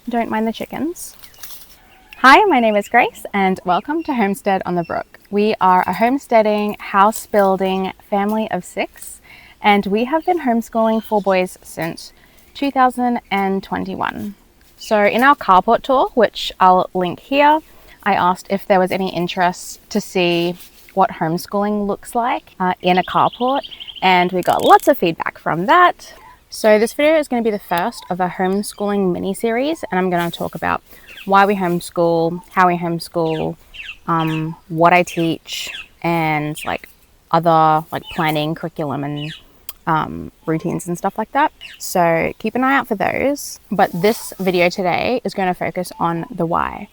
Don't mind the chickens. Hi, my name is Grace and welcome to Homestead on the Brook. We are a homesteading, house building family of 6 and we have been homeschooling 4 boys since 2021. So in our carport tour, which I'll link here, I asked if there was any interest to see what homeschooling looks like in a carport, and we got lots of feedback from that. So this video is going to be the first of a homeschooling mini-series, and I'm going to talk about why we homeschool, how we homeschool, what I teach, and like other like planning, curriculum, and routines and stuff like that. So keep an eye out for those. But this video today is going to focus on the why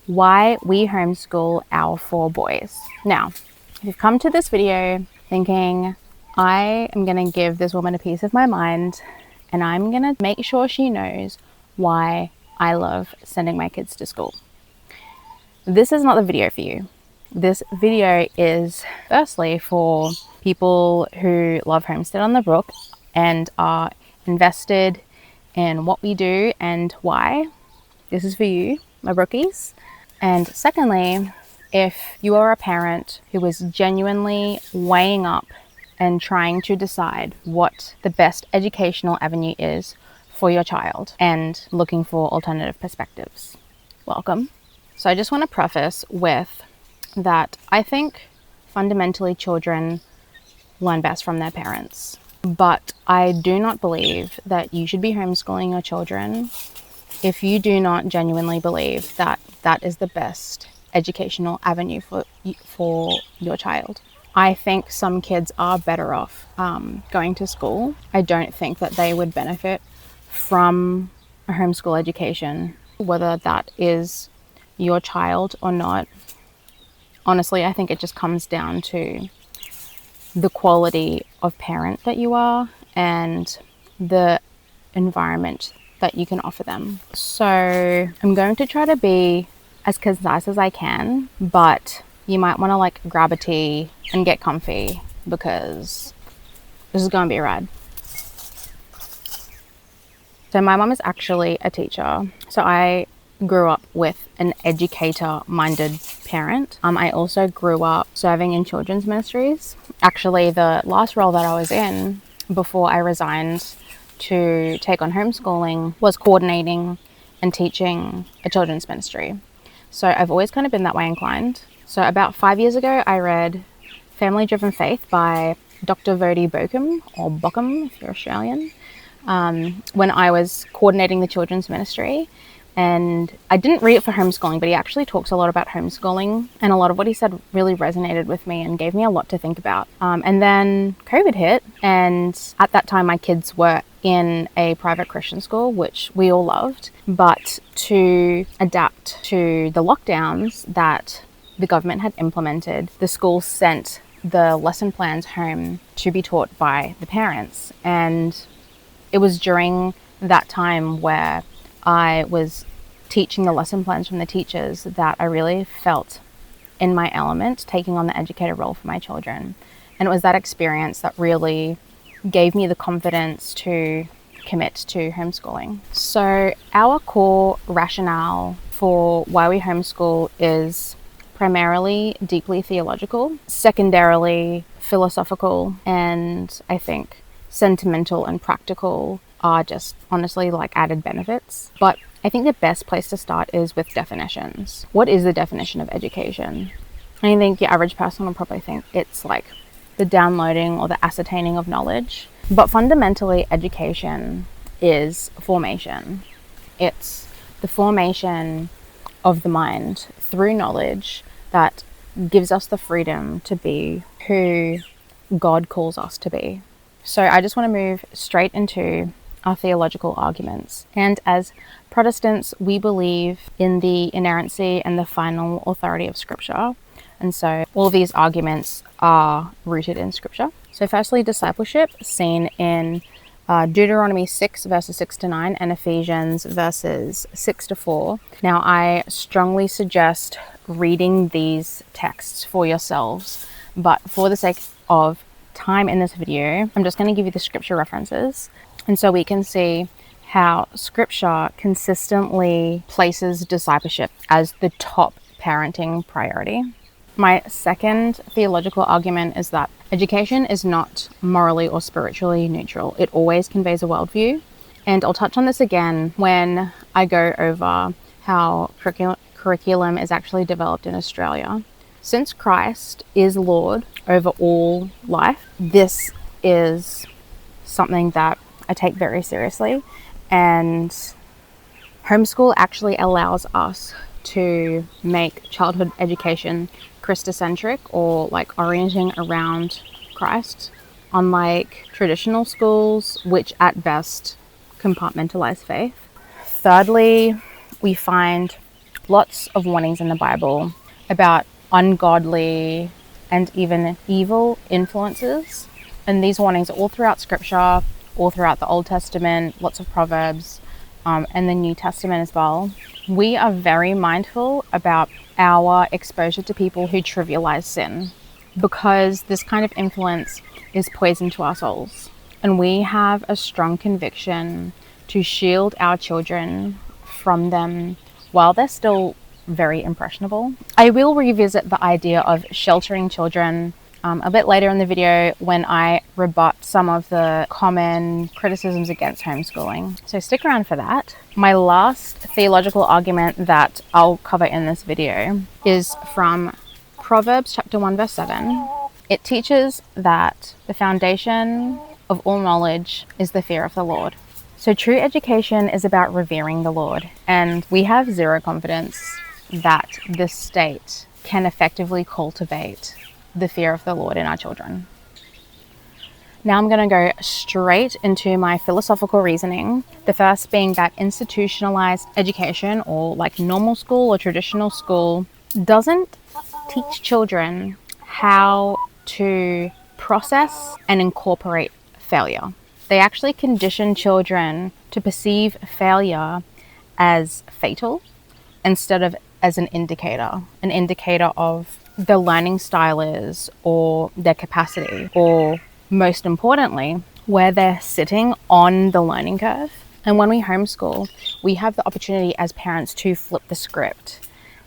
we homeschool our 4 boys. Now, if you've come to this video thinking, I am going to give this woman a piece of my mind and I'm going to make sure she knows why I love sending my kids to school, this is not the video for you. This video is firstly for people who love Homestead on the Brook and are invested in what we do and why. This is for you, my brookies. And secondly, if you are a parent who is genuinely weighing up and trying to decide what the best educational avenue is for your child and looking for alternative perspectives, welcome. So I just want to preface with that I think fundamentally children learn best from their parents, but I do not believe that you should be homeschooling your children if you do not genuinely believe that that is the best educational avenue for your child. I think some kids are better off going to school. I don't think that they would benefit from a homeschool education, whether that is your child or not. Honestly, I think it just comes down to the quality of parent that you are and the environment that you can offer them. So I'm going to try to be as concise as I can, but you might want to like grab a tea and get comfy because this is going to be a ride. So my mom is actually a teacher. So I grew up with an educator-minded parent. I also grew up serving in children's ministries. Actually, the last role that I was in before I resigned to take on homeschooling was coordinating and teaching a children's ministry. So I've always kind of been that way inclined. So about 5 years ago, I read Family Driven Faith by Dr Voddie Bachman, or Bachman if you're Australian, when I was coordinating the children's ministry. And I didn't read it for homeschooling, but he actually talks a lot about homeschooling, and a lot of what he said really resonated with me and gave me a lot to think about. And then COVID hit, and at that time my kids were in a private Christian school, which we all loved, but to adapt to the lockdowns that the government had implemented, the school sent the lesson plans home to be taught by the parents. And it was during that time where I was teaching the lesson plans from the teachers that I really felt in my element, taking on the educator role for my children. And it was that experience that really gave me the confidence to commit to homeschooling. So our core rationale for why we homeschool is primarily deeply theological, secondarily philosophical, and I think sentimental and practical are just honestly like added benefits. But I think the best place to start is with definitions. What is the definition of education? I think your average person will probably think it's like the downloading or the ascertaining of knowledge. But fundamentally, education is formation. It's the formation of the mind through knowledge that gives us the freedom to be who God calls us to be. So I just want to move straight into our theological arguments. And as Protestants, we believe in the inerrancy and the final authority of Scripture. And so all of these arguments are rooted in Scripture. So firstly, discipleship, seen in Deuteronomy 6 verses 6 to 9 and Ephesians verses 6 to 4. Now, I strongly suggest reading these texts for yourselves, but for the sake of time in this video, I'm just going to give you the scripture references, and so we can see how scripture consistently places discipleship as the top parenting priority. My second theological argument is that education is not morally or spiritually neutral. It always conveys a worldview. And I'll touch on this again when I go over how curriculum is actually developed in Australia. Since Christ is Lord over all life, this is something that I take very seriously. And homeschool actually allows us to make childhood education Christocentric, or like orienting around Christ, unlike traditional schools, which at best compartmentalize faith. Thirdly, we find lots of warnings in the Bible about ungodly and even evil influences. And these warnings are all throughout scripture, all throughout the Old Testament, lots of Proverbs, and the New Testament as well. We are very mindful about our exposure to people who trivialize sin, because this kind of influence is poison to our souls. And we have a strong conviction to shield our children from them while they're still very impressionable. I will revisit the idea of sheltering children a bit later in the video when I rebut some of the common criticisms against homeschooling. So stick around for that. My last theological argument that I'll cover in this video is from Proverbs chapter 1 verse 7. It teaches that the foundation of all knowledge is the fear of the Lord. So true education is about revering the Lord, and we have zero confidence that this state can effectively cultivate the fear of the Lord in our children. Now I'm going to go straight into my philosophical reasoning. The first being that institutionalized education, or like normal school or traditional school, doesn't teach children how to process and incorporate failure. They actually condition children to perceive failure as fatal instead of as an indicator of the learning style is, or their capacity, or most importantly, where they're sitting on the learning curve. And when we homeschool, we have the opportunity as parents to flip the script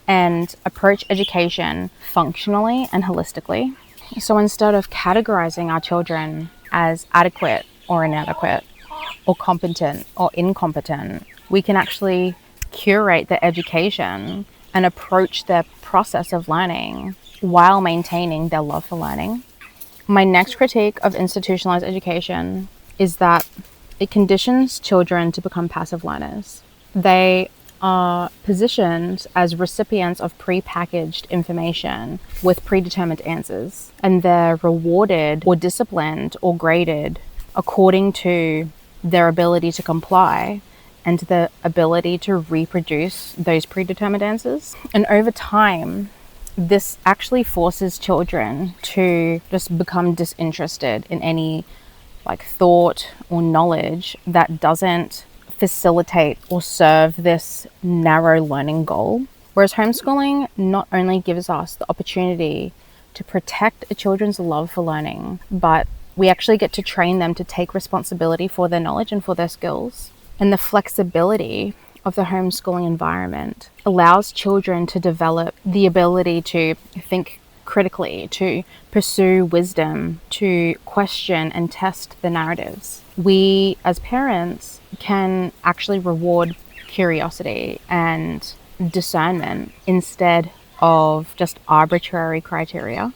and approach education functionally and holistically. So instead of categorizing our children as adequate or inadequate, or competent or incompetent, we can actually curate their education and approach their process of learning while maintaining their love for learning. My next critique of institutionalized education is that it conditions children to become passive learners. They are positioned as recipients of pre-packaged information with predetermined answers, and they're rewarded or disciplined or graded according to their ability to comply and the ability to reproduce those predetermined answers. And over time, this actually forces children to just become disinterested in any like thought or knowledge that doesn't facilitate or serve this narrow learning goal. Whereas homeschooling not only gives us the opportunity to protect a children's love for learning, but we actually get to train them to take responsibility for their knowledge and for their skills. And the flexibility of the homeschooling environment allows children to develop the ability to think critically, to pursue wisdom, to question and test the narratives. We as parents can actually reward curiosity and discernment instead of just arbitrary criteria.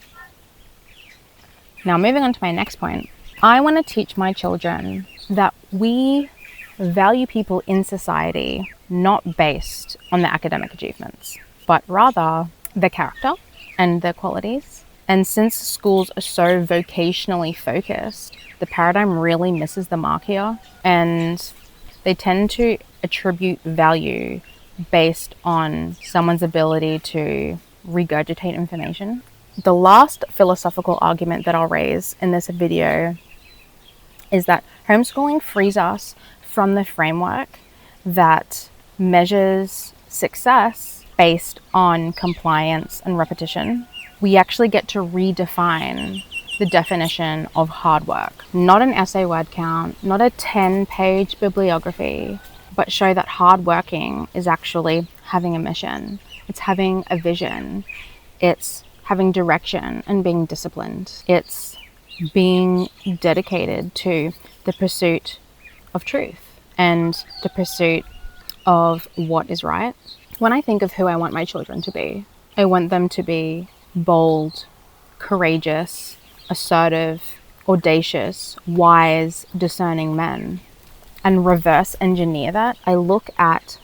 Now, moving on to my next point, I want to teach my children that we value people in society not based on their academic achievements, but rather their character and their qualities. And since schools are so vocationally focused, the paradigm really misses the mark here, and they tend to attribute value based on someone's ability to regurgitate information. The last philosophical argument that I'll raise in this video is that homeschooling frees us from the framework that measures success based on compliance and repetition. We actually get to redefine the definition of hard work. Not an essay word count, not a 10-page bibliography, but show that hard working is actually having a mission. It's having a vision. It's having direction and being disciplined. It's being dedicated to the pursuit of truth and the pursuit of what is right. When I think of who I want my children to be, I want them to be bold, courageous, assertive, audacious, wise, discerning men. And reverse engineer that, I look at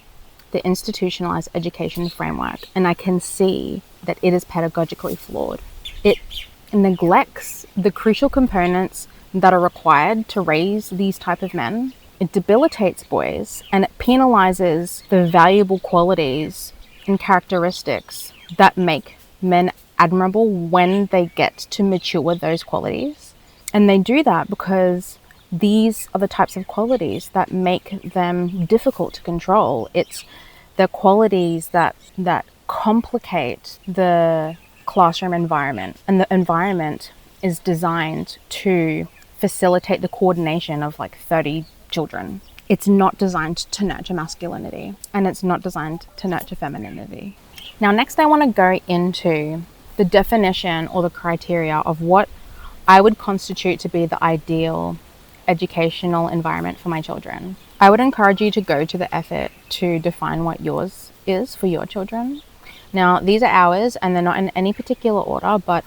the institutionalized education framework and I can see that it is pedagogically flawed. It neglects the crucial components that are required to raise these type of men. It debilitates boys and it penalizes the valuable qualities and characteristics that make men admirable when they get to mature those qualities. And they do that because these are the types of qualities that make them difficult to control. It's the qualities that complicate the classroom environment, and the environment is designed to facilitate the coordination of like 30 children. It's not designed to nurture masculinity, and it's not designed to nurture femininity. Now, next I want to go into the definition or the criteria of what I would constitute to be the ideal educational environment for my children. I would encourage you to go to the effort to define what yours is for your children. Now, these are ours and they're not in any particular order, but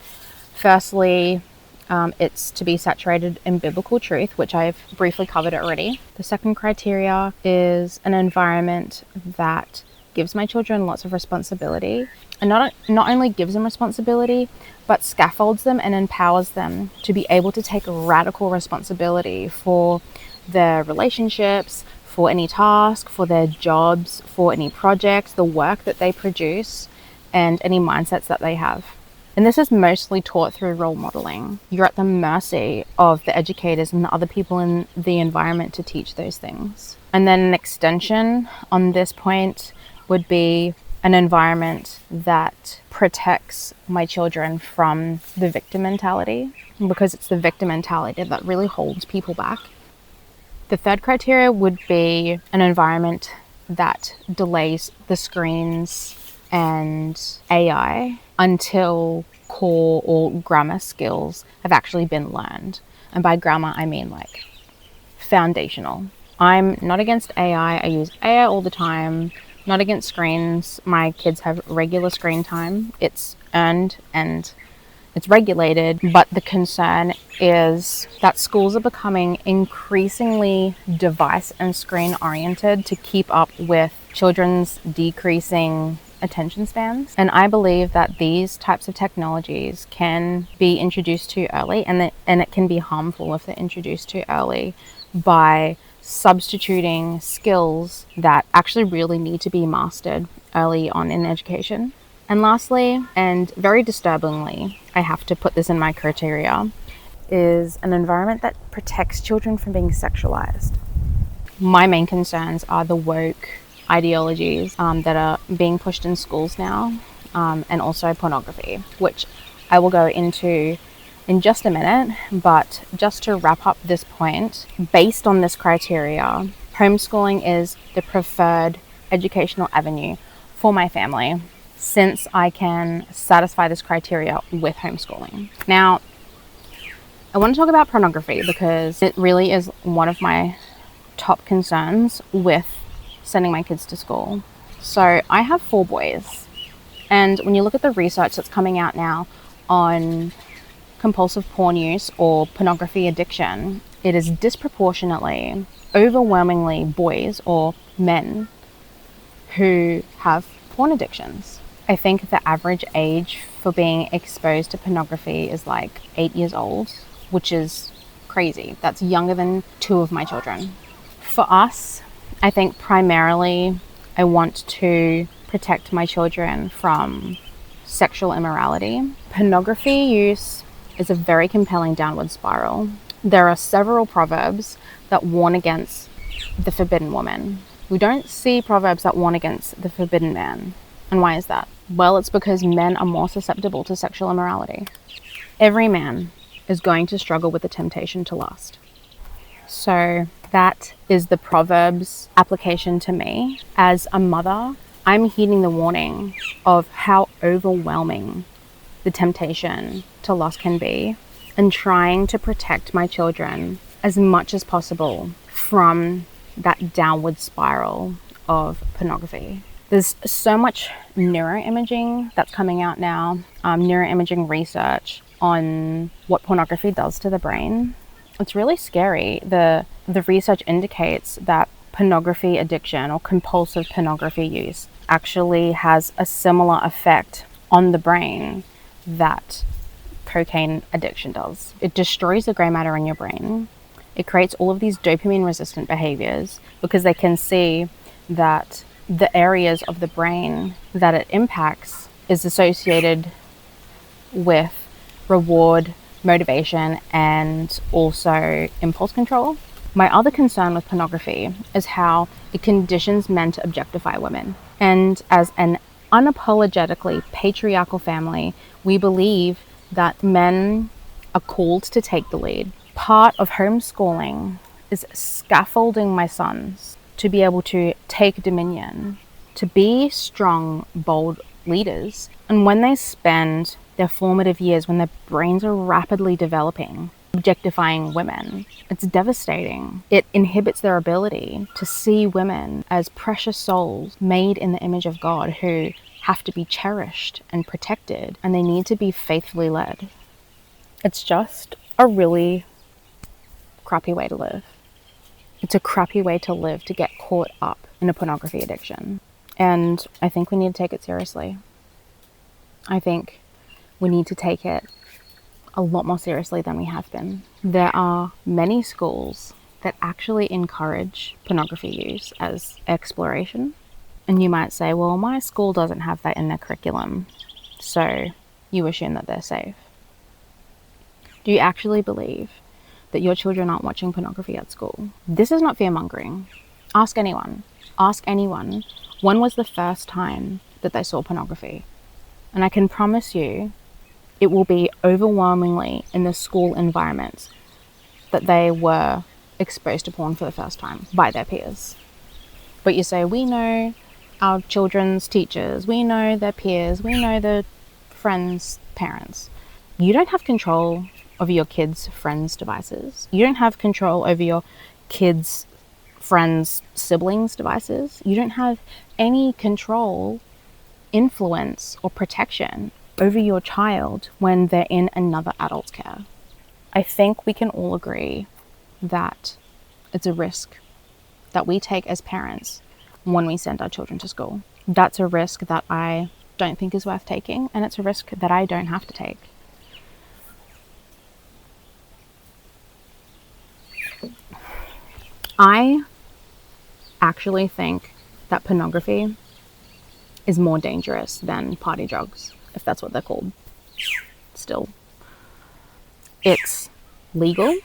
firstly, it's to be saturated in biblical truth, which I've briefly covered already. The second criteria is an environment that gives my children lots of responsibility, and not only gives them responsibility, but scaffolds them and empowers them to be able to take radical responsibility for their relationships, for any task, for their jobs, for any projects, the work that they produce, and any mindsets that they have. And this is mostly taught through role modeling. You're at the mercy of the educators and the other people in the environment to teach those things. And then an extension on this point would be an environment that protects my children from the victim mentality, because it's the victim mentality that really holds people back. The third criteria would be an environment that delays the screens and AI until core or grammar skills have actually been learned. And by grammar, I mean like foundational. I'm not against AI. I use AI all the time. Not against screens. My kids have regular screen time. It's earned and it's regulated, but the concern is that schools are becoming increasingly device and screen oriented to keep up with children's decreasing attention spans. And I believe that these types of technologies can be introduced too early, and it can be harmful if they're introduced too early by substituting skills that actually really need to be mastered early on in education. And lastly, and very disturbingly, I have to put this in my criteria, is an environment that protects children from being sexualized. My main concerns are the woke ideologies that are being pushed in schools now, and also pornography, which I will go into in just a minute. But just to wrap up this point, based on this criteria, homeschooling is the preferred educational avenue for my family, since I can satisfy this criteria with homeschooling. Now, I want to talk about pornography because it really is one of my top concerns with sending my kids to school. So I have 4 boys, and when you look at the research that's coming out now on compulsive porn use or pornography addiction, it is disproportionately, overwhelmingly boys or men who have porn addictions. I think the average age for being exposed to pornography is like 8 years old, which is crazy. That's younger than 2 of my children. For us, I think primarily I want to protect my children from sexual immorality. Pornography use is a very compelling downward spiral. There are several proverbs that warn against the forbidden woman. We don't see proverbs that warn against the forbidden man. And why is that? Well, it's because men are more susceptible to sexual immorality. Every man is going to struggle with the temptation to lust. So that is the Proverbs application to me. As a mother, I'm heeding the warning of how overwhelming the temptation to lust can be, and trying to protect my children as much as possible from that downward spiral of pornography. There's so much neuroimaging that's coming out now, neuroimaging research on what pornography does to the brain. It's really scary. The research indicates that pornography addiction or compulsive pornography use actually has a similar effect on the brain that cocaine addiction does. It destroys the gray matter in your brain. It creates all of these dopamine resistant behaviors because they can see that the areas of the brain that it impacts is associated with reward, motivation, and also impulse control. My other concern with pornography is how it conditions men to objectify women. And as an unapologetically patriarchal family, we believe that men are called to take the lead. Part of homeschooling is scaffolding my sons to be able to take dominion, to be strong, bold leaders. And when they spend their formative years, when their brains are rapidly developing, objectifying women, it's devastating. It inhibits their ability to see women as precious souls made in the image of God who have to be cherished and protected, and they need to be faithfully led. It's just a really crappy way to live. It's a crappy way to live, to get caught up in a pornography addiction. And I think we need to take it seriously. I think we need to take it a lot more seriously than we have been. There are many schools that actually encourage pornography use as exploration. And you might say, well, my school doesn't have that in their curriculum, so you assume that they're safe. Do you actually believe that your children aren't watching pornography at school? This is not fear-mongering. Ask anyone. Ask anyone, when was the first time that they saw pornography? And I can promise you, it will be overwhelmingly in the school environment that they were exposed to porn for the first time by their peers. But you say, we know our children's teachers, we know their peers, we know their friends' parents. You don't have control over your kids' friends' devices. You don't have control over your kids' friends' siblings' devices. You don't have any control, influence, or protection over your child when they're in another adult's care. I think we can all agree that it's a risk that we take as parents when we send our children to school. That's a risk that I don't think is worth taking, and it's a risk that I don't have to take. I actually think that pornography is more dangerous than party drugs, if that's what they're called. Still, it's legal,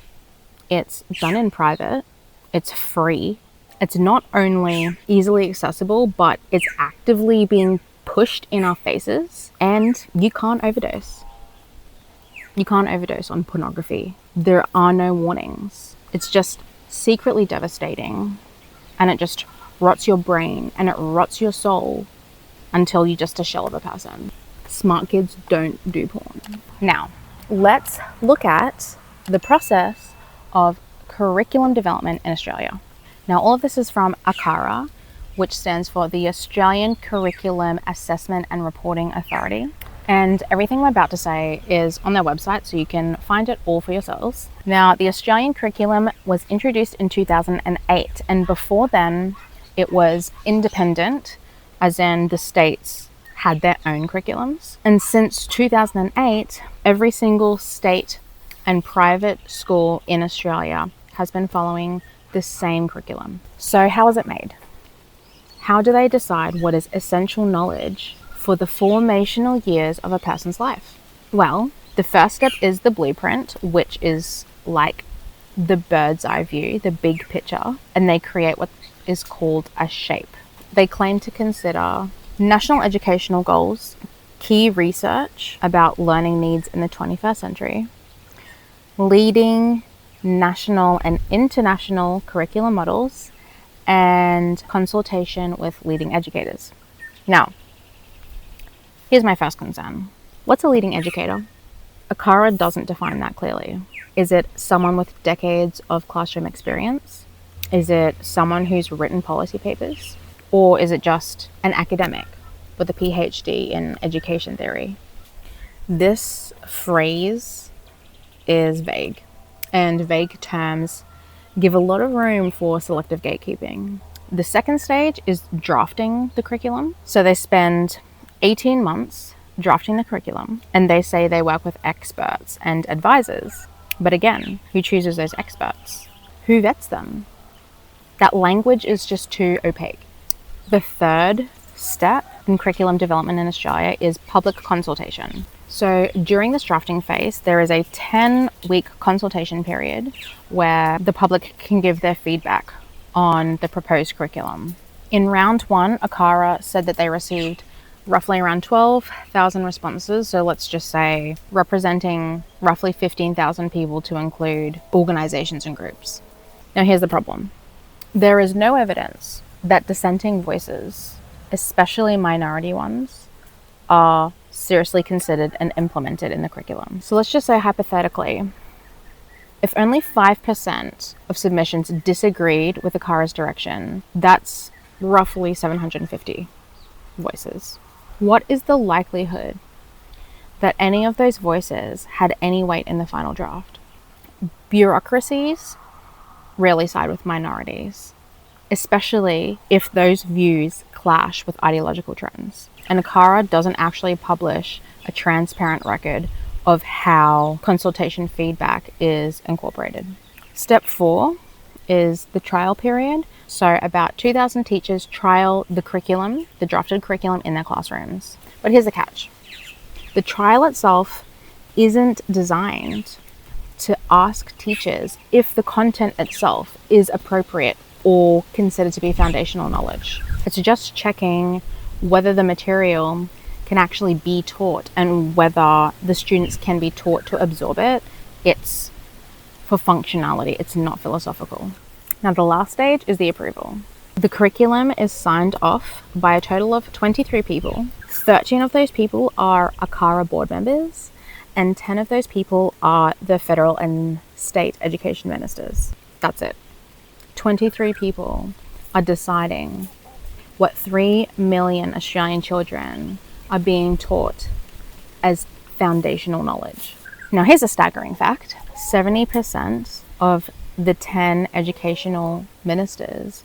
it's done in private, it's free, it's not only easily accessible, but it's actively being pushed in our faces, and you can't overdose. You can't overdose on pornography. There are no warnings. It's just secretly devastating, and it just rots your brain and it rots your soul until you're just a shell of a person. Smart kids don't do porn. Now, let's look at the process of curriculum development in Australia. Now, all of this is from ACARA, which stands for the Australian Curriculum Assessment and Reporting Authority. And everything I'm about to say is on their website, so you can find it all for yourselves. Now, the Australian curriculum was introduced in 2008, and before then, it was independent, as in the states had their own curriculums. And since 2008, every single state and private school in Australia has been following the same curriculum. So how is it made? How do they decide what is essential knowledge for the formational years of a person's life? Well, the first step is the blueprint, which is like the bird's eye view, the big picture, and they create what is called a shape. They claim to consider national educational goals, key research about learning needs in the 21st century, leading national and international curriculum models, and consultation with leading educators. Now, here's my first concern. What's a leading educator? ACARA doesn't define that clearly. Is it someone with decades of classroom experience? Is it someone who's written policy papers? Or is it just an academic with a PhD in education theory? This phrase is vague, and vague terms give a lot of room for selective gatekeeping. The second stage is drafting the curriculum. So they spend 18 months drafting the curriculum, and they say they work with experts and advisors. But again, who chooses those experts? Who vets them? That language is just too opaque. The third step in curriculum development in Australia is public consultation. So during this drafting phase, there is a 10-week consultation period where the public can give their feedback on the proposed curriculum. In round one, ACARA said that they received roughly around 12,000 responses. So let's just say representing roughly 15,000 people, to include organizations and groups. Now here's the problem. There is no evidence that dissenting voices, especially minority ones, are seriously considered and implemented in the curriculum. So let's just say hypothetically, if only 5% of submissions disagreed with ACARA's direction, that's roughly 750 voices. What is the likelihood that any of those voices had any weight in the final draft? Bureaucracies rarely side with minorities, especially if those views clash with ideological trends. And ACARA doesn't actually publish a transparent record of how consultation feedback is incorporated. Step 4 is the trial period. So about 2,000 teachers trial the curriculum, the drafted curriculum, in their classrooms. But here's the catch. The trial itself isn't designed to ask teachers if the content itself is appropriate or considered to be foundational knowledge. It's just checking whether the material can actually be taught and whether the students can be taught to absorb it. It's for functionality, it's not philosophical. Now the last stage is the approval. The curriculum is signed off by a total of 23 people. 13 of those people are ACARA board members, and 10 of those people are the federal and state education ministers. That's it. 23 people are deciding what 3 million Australian children are being taught as foundational knowledge. Now here's a staggering fact. 70% of the 10 educational ministers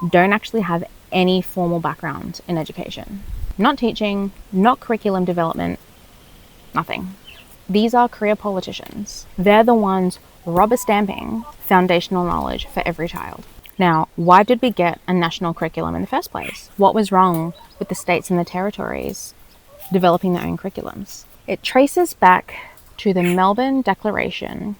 don't actually have any formal background in education. Not teaching, not curriculum development, nothing. These are career politicians. They're the ones rubber stamping foundational knowledge for every child. Now, why did we get a national curriculum in the first place? What was wrong with the states and the territories developing their own curriculums? It traces back to the Melbourne Declaration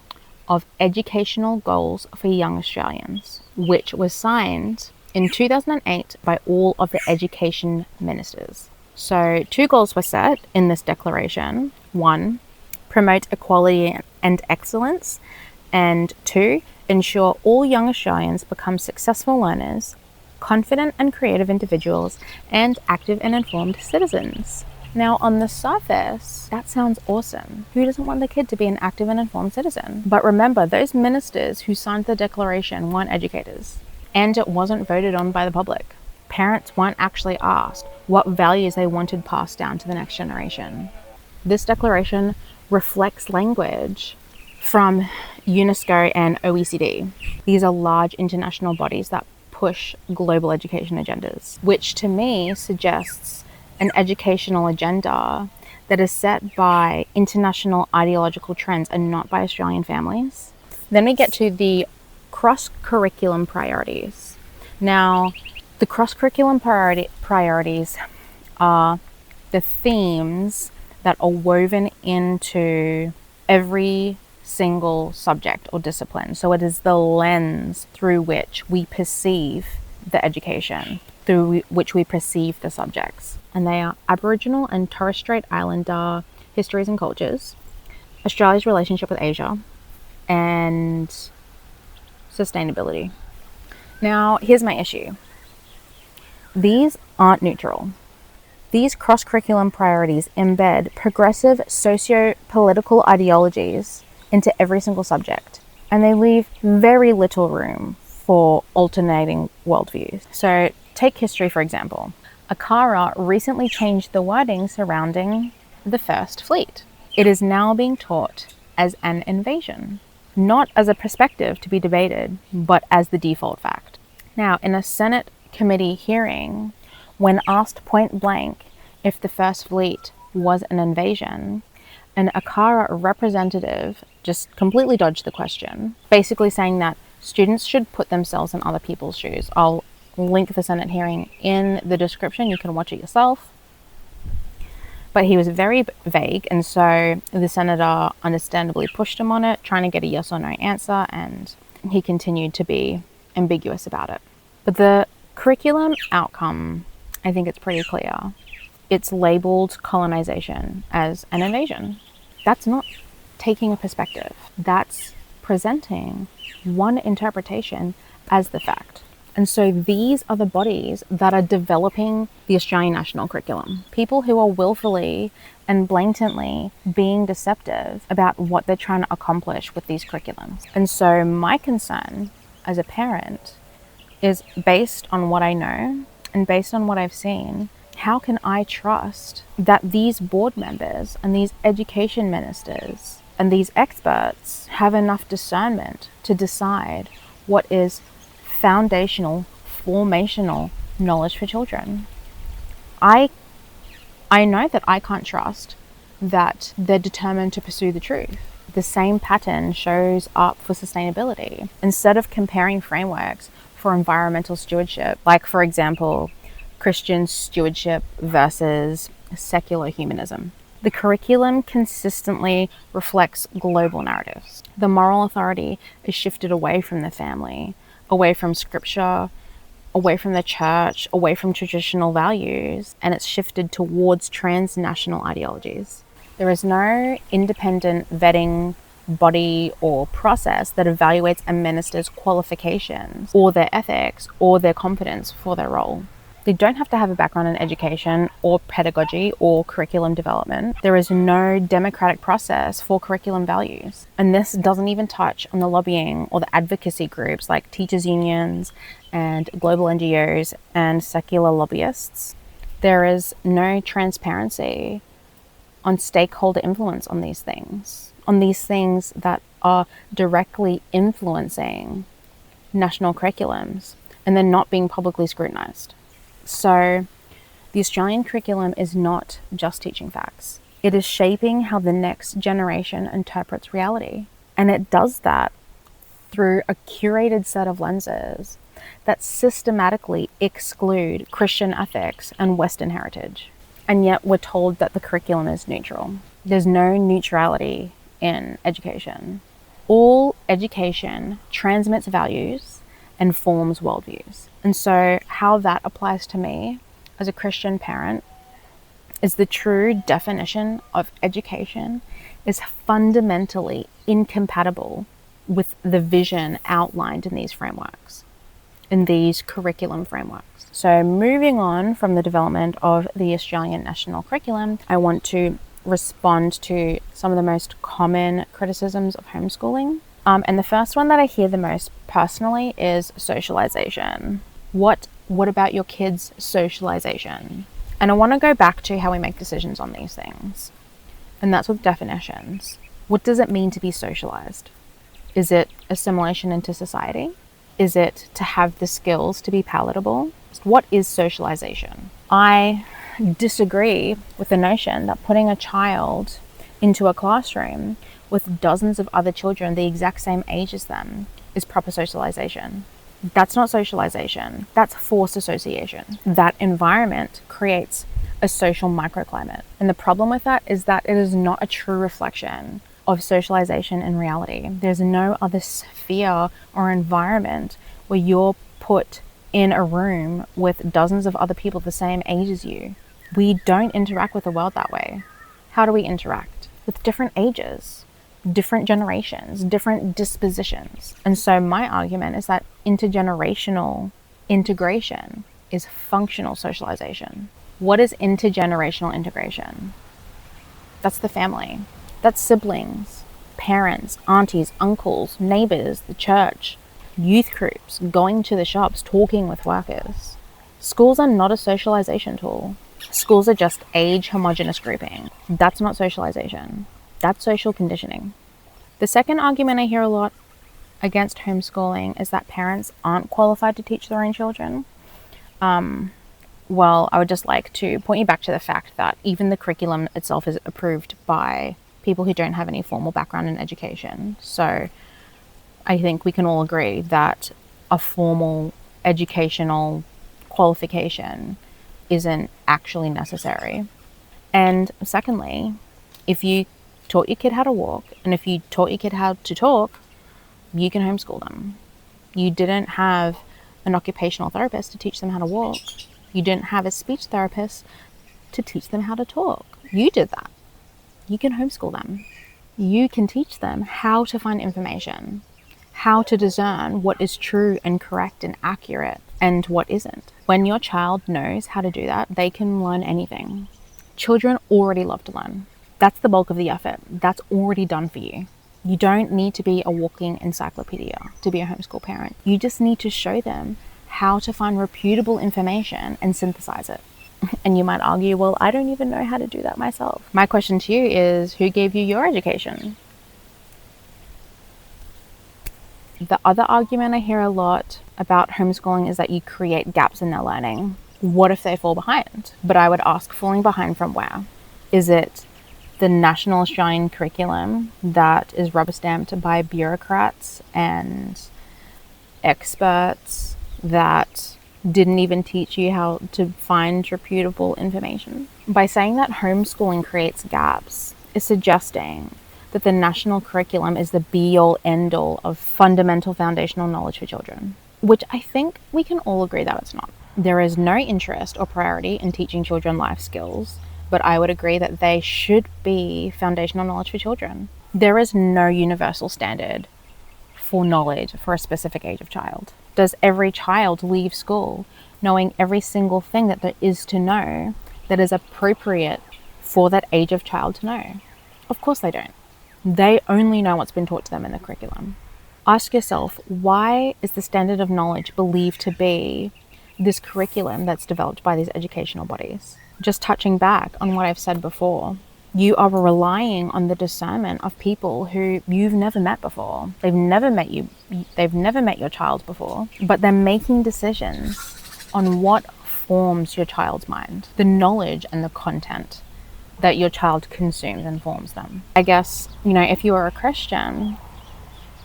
of Educational Goals for Young Australians, which was signed in 2008 by all of the education ministers. So 2 goals were set in this declaration. 1, promote equality and excellence, and 2, ensure all young Australians become successful learners, confident and creative individuals, and active and informed citizens. Now, on the surface, that sounds awesome. Who doesn't want their kid to be an active and informed citizen? But remember, those ministers who signed the declaration weren't educators, and it wasn't voted on by the public. Parents weren't actually asked what values they wanted passed down to the next generation. This declaration reflects language from UNESCO and OECD. These are large international bodies that push global education agendas, which to me suggests an educational agenda that is set by international ideological trends and not by Australian families. Then we get to the cross-curriculum priorities. Now, the cross-curriculum priorities are the themes that are woven into every single subject or discipline. So it is the lens through which we perceive the education, through which we perceive the subjects. And they are Aboriginal and Torres Strait Islander histories and cultures, Australia's relationship with Asia, and sustainability. Now, here's my issue. These aren't neutral. These cross-curriculum priorities embed progressive socio-political ideologies into every single subject, and they leave very little room for alternating worldviews. So take history, for example. ACARA recently changed the wording surrounding the First Fleet. It is now being taught as an invasion, not as a perspective to be debated, but as the default fact. Now, in a Senate committee hearing, when asked point blank if the First Fleet was an invasion, an ACARA representative just completely dodged the question, basically saying that students should put themselves in other people's shoes. I'll link the Senate hearing in the description. You can watch it yourself. But he was very vague, and so the senator understandably pushed him on it, trying to get a yes or no answer, and he continued to be ambiguous about it. But the curriculum outcome, I think it's pretty clear. It's labeled colonization as an invasion. That's not taking a perspective. That's presenting one interpretation as the fact. And so these are the bodies that are developing the Australian national curriculum. People who are willfully and blatantly being deceptive about what they're trying to accomplish with these curriculums. And so my concern as a parent is, based on what I know and based on what I've seen, how can I trust that these board members and these education ministers and these experts have enough discernment to decide what is foundational, formational knowledge for children? I know that I can't trust that they're determined to pursue the truth. The same pattern shows up for sustainability. Instead of comparing frameworks for environmental stewardship, like, for example, Christian stewardship versus secular humanism, the curriculum consistently reflects global narratives. The moral authority is shifted away from the family, away from scripture, away from the church, away from traditional values, and it's shifted towards transnational ideologies. There is no independent vetting body or process that evaluates a minister's qualifications or their ethics or their competence for their role. They don't have to have a background in education or pedagogy or curriculum development. There is no democratic process for curriculum values. And this doesn't even touch on the lobbying or the advocacy groups like teachers' unions and global NGOs and secular lobbyists. There is no transparency on stakeholder influence on these things that are directly influencing national curriculums, and they're not being publicly scrutinized. So the Australian curriculum is not just teaching facts. It is shaping how the next generation interprets reality. And it does that through a curated set of lenses that systematically exclude Christian ethics and Western heritage. And yet we're told that the curriculum is neutral. There's no neutrality in education. All education transmits values and forms worldviews. And so how that applies to me as a Christian parent is the true definition of education is fundamentally incompatible with the vision outlined in these frameworks, in these curriculum frameworks. So moving on from the development of the Australian national curriculum, I want to respond to some of the most common criticisms of homeschooling. And the first one that I hear the most personally is socialization. What about your kids' socialization? And I want to go back to how we make decisions on these things. And that's with definitions. What does it mean to be socialized? Is it assimilation into society? Is it to have the skills to be palatable? What is socialization? I disagree with the notion that putting a child into a classroom with dozens of other children the exact same age as them is proper socialization. That's not socialization. That's forced association. That environment creates a social microclimate. And the problem with that is that it is not a true reflection of socialization in reality. There's no other sphere or environment where you're put in a room with dozens of other people the same age as you. We don't interact with the world that way. How do we interact? With different ages, different generations, different dispositions. And so my argument is that intergenerational integration is functional socialization. What is intergenerational integration? That's the family. That's siblings, parents, aunties, uncles, neighbors, the church, youth groups, going to the shops, talking with workers. Schools are not a socialization tool. Schools are just age homogenous grouping. That's not socialization. That's social conditioning. The second argument I hear a lot against homeschooling is that parents aren't qualified to teach their own children. Well, I would just like to point you back to the fact that even the curriculum itself is approved by people who don't have any formal background in education. So I think we can all agree that a formal educational qualification isn't actually necessary. And secondly, if you taught your kid how to walk and if you taught your kid how to talk, you can homeschool them. You didn't have an occupational therapist to teach them how to walk. You didn't have a speech therapist to teach them how to talk. You did that. You can homeschool them. You can teach them how to find information, how to discern what is true and correct and accurate and what isn't. When your child knows how to do that, they can learn anything. Children already love to learn. That's the bulk of the effort. That's already done for you. You don't need to be a walking encyclopedia to be a homeschool parent. You just need to show them how to find reputable information and synthesize it. And you might argue, well, I don't even know how to do that myself. My question to you is, who gave you your education? The other argument I hear a lot about homeschooling is that you create gaps in their learning. What if they fall behind? But I would ask, falling behind from where? Is it the National Australian curriculum that is rubber stamped by bureaucrats and experts that didn't even teach you how to find reputable information? By saying that homeschooling creates gaps is suggesting that the national curriculum is the be-all end-all of fundamental foundational knowledge for children, which I think we can all agree that it's not. There is no interest or priority in teaching children life skills, but I would agree that they should be foundational knowledge for children. There is no universal standard for knowledge for a specific age of child. Does every child leave school knowing every single thing that there is to know that is appropriate for that age of child to know? Of course they don't. They only know what's been taught to them in the curriculum. Ask yourself, why is the standard of knowledge believed to be this curriculum that's developed by these educational bodies? Just touching back on what I've said before, you are relying on the discernment of people who you've never met before. They've never met you. They've never met your child before, but they're making decisions on what forms your child's mind, the knowledge and the content that your child consumes and forms them. I guess, if you are a Christian,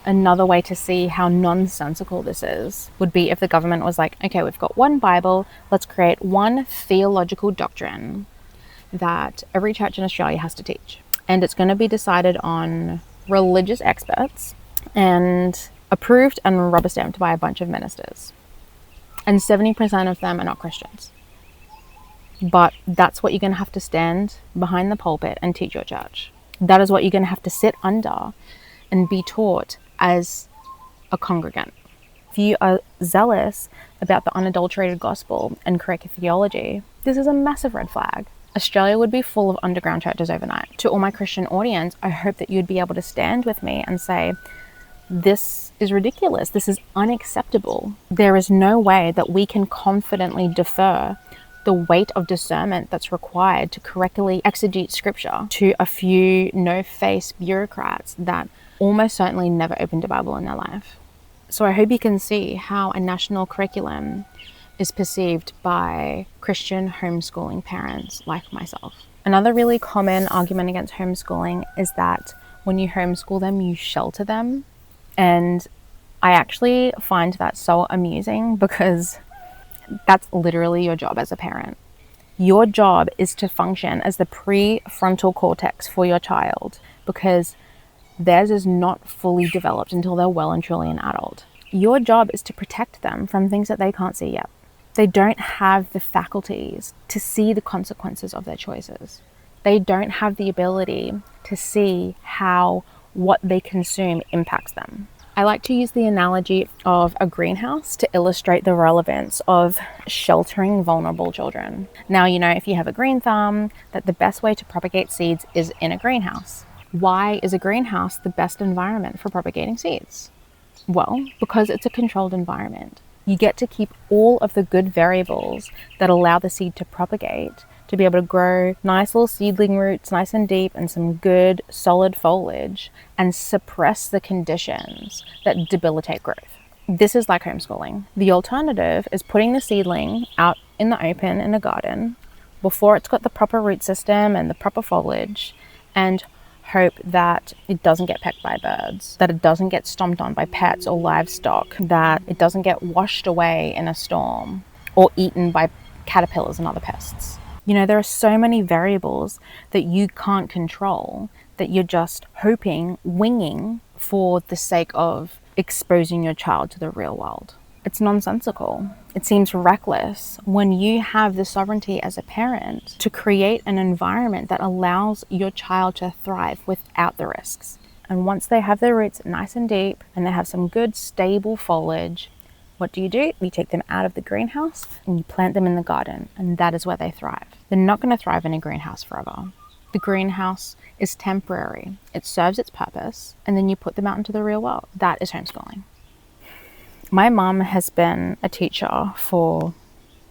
another way to see how nonsensical this is would be if the government was like, okay, we've got one Bible, let's create one theological doctrine that every church in Australia has to teach. And it's going to be decided on religious experts and approved and rubber stamped by a bunch of ministers. And 70% of them are not Christians. But that's what you're going to have to stand behind the pulpit and teach your church. That is what you're going to have to sit under and be taught as a congregant. If you are zealous about the unadulterated gospel and correct theology, this is a massive red flag. Australia would be full of underground churches overnight. To all my Christian audience, I hope that you'd be able to stand with me and say, this is ridiculous. This is unacceptable. There is no way that we can confidently defer the weight of discernment that's required to correctly exegete scripture to a few no-face bureaucrats that almost certainly never opened a Bible in their life. So I hope you can see how a national curriculum is perceived by Christian homeschooling parents like myself. Another really common argument against homeschooling is that when you homeschool them, you shelter them. And I actually find that so amusing because that's literally your job as a parent. Your job is to function as the prefrontal cortex for your child because theirs is not fully developed until they're well and truly an adult. Your job is to protect them from things that they can't see yet. They don't have the faculties to see the consequences of their choices. They don't have the ability to see how what they consume impacts them. I like to use the analogy of a greenhouse to illustrate the relevance of sheltering vulnerable children. Now, you know, if you have a green thumb, that the best way to propagate seeds is in a greenhouse. Why is a greenhouse the best environment for propagating seeds? Well, because it's a controlled environment. You get to keep all of the good variables that allow the seed to propagate, to be able to grow nice little seedling roots, nice and deep, and some good solid foliage, and suppress the conditions that debilitate growth. This is like homeschooling. The alternative is putting the seedling out in the open in a garden before it's got the proper root system and the proper foliage, and hope that it doesn't get pecked by birds, that it doesn't get stomped on by pets or livestock, that it doesn't get washed away in a storm or eaten by caterpillars and other pests. You know, there are so many variables that you can't control that you're just hoping, winging for the sake of exposing your child to the real world. It's nonsensical. It seems reckless when you have the sovereignty as a parent to create an environment that allows your child to thrive without the risks. And once they have their roots nice and deep and they have some good stable foliage, what do? You take them out of the greenhouse and you plant them in the garden, and that is where they thrive. They're not going to thrive in a greenhouse forever. The greenhouse is temporary. It serves its purpose, and then you put them out into the real world. That is homeschooling. My mum has been a teacher for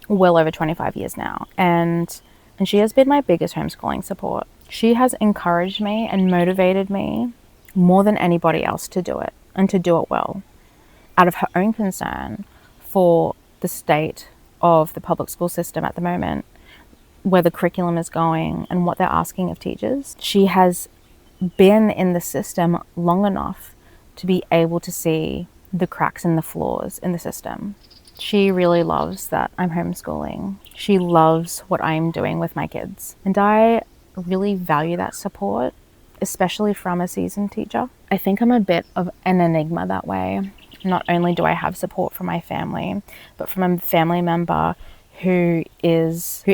well over 25 years now, and she has been my biggest homeschooling support. She has encouraged me and motivated me more than anybody else to do it, and to do it well. Out of her own concern for the state of the public school system at the moment, where the curriculum is going and what they're asking of teachers, she has been in the system long enough to be able to see the cracks and the flaws in the system. She really loves that I'm homeschooling. She loves what I'm doing with my kids. And I really value that support, especially from a seasoned teacher. I think I'm a bit of an enigma that way. Not only do I have support from my family, but from a family member who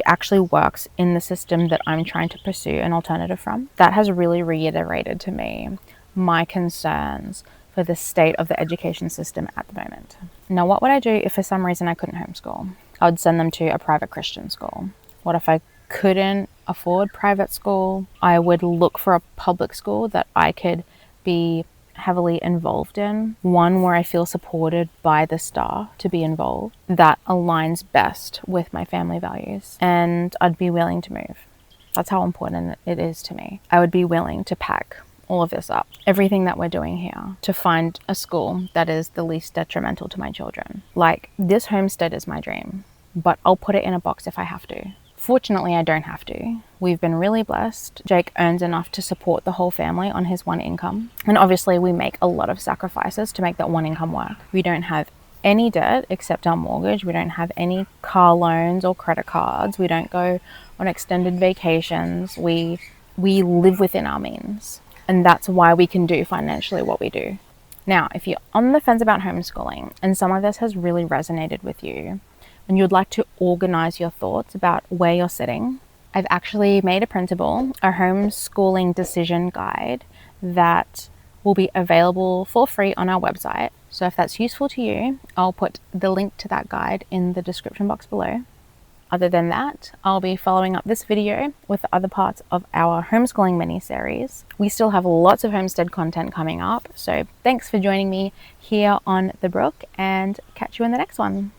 actually works in the system that I'm trying to pursue an alternative from. That has really reiterated to me my concerns for the state of the education system at the moment. Now, what would I do if for some reason I couldn't homeschool? I would send them to a private Christian school. What if I couldn't afford private school? I would look for a public school that I could be heavily involved in, one where I feel supported by the staff to be involved, that aligns best with my family values, and I'd be willing to move. That's how important it is to me. I would be willing to pack all of this up, everything that we're doing here, to find a school that is the least detrimental to my children. Like, this homestead is my dream, but I'll put it in a box if I have to. Fortunately, I don't have to. We've been really blessed. Jake earns enough to support the whole family on his one income. And obviously we make a lot of sacrifices to make that one income work. We don't have any debt except our mortgage. We don't have any car loans or credit cards. We don't go on extended vacations. We live within our means. And that's why we can do financially what we do. Now, if you're on the fence about homeschooling and some of this has really resonated with you, and you'd like to organize your thoughts about where you're sitting, I've actually made a printable, a homeschooling decision guide that will be available for free on our website. So if that's useful to you, I'll put the link to that guide in the description box below. Other than that, I'll be following up this video with the other parts of our homeschooling mini-series. We still have lots of homestead content coming up, so thanks for joining me here on The Brook, and catch you in the next one.